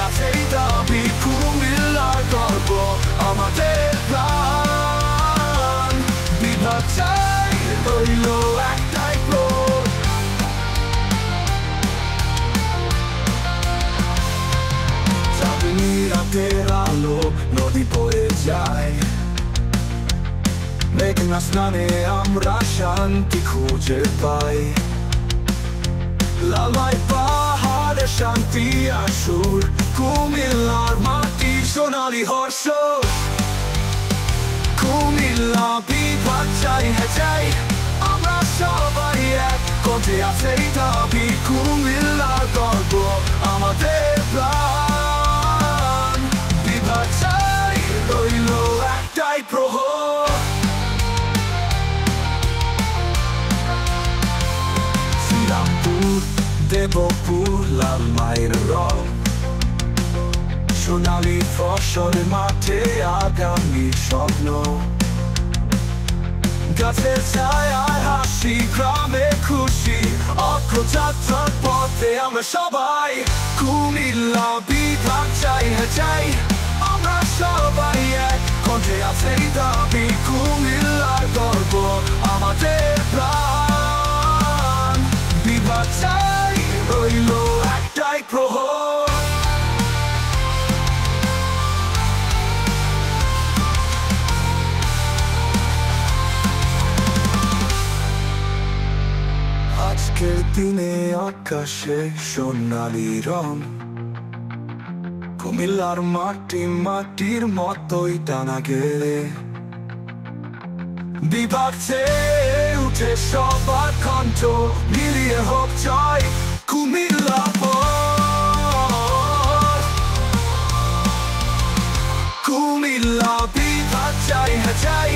আছেই দাবি, কুমিল্লার গর্ব আমাদের প্রাণ। বিভাগ চাই রইল একটাই ক্রোধ, চাঁদনি রাতের আলো নদী বয়ে যায়, মেঘনা স্নানে আমরা শান্তি খুঁজে পাই। লালমাই পাহাড়ে শান্তি আসুর, কুমিল্লার মাটি সোনালি হর্ষ। কুমিল্লা বিভাগ চাই চাই, আমরা সবাই এক কণ্ঠে আছেই দাবি, কুমিল্লার গর্ব আমাদের প্রাণ। বিভাগ চাই রইল একটাই প্রহর, শ্রীরামপুর দেবপুর লালমাইয়ের রং, সোনালি ফসল মাঠে আগামী স্বপ্ন। গাছের ছায়ায় হাসি, গ্রামে খুশি, অগ্রযাত্রার পথে আমরা সবাই। কুমিল্লা বিভাগ চাই চাই, আমরা সবাই এক কণ্ঠে আছেই দাবি, কুমিল্লার গর্ব আমাদের প্রাণ। বিভাগ চাই রইল একটাই প্রহর, আজকের দিনে আকাশে সোনালি রং, কুমিল্লার মাটি মাটির মতোই টানা গেলে। বিভাগ চেয়ে উঠে সবার কণ্ঠ, মিলিয়ে হোক জয় কুমিল্লা পর। কুমিল্লা বিভাগ চাই চাই,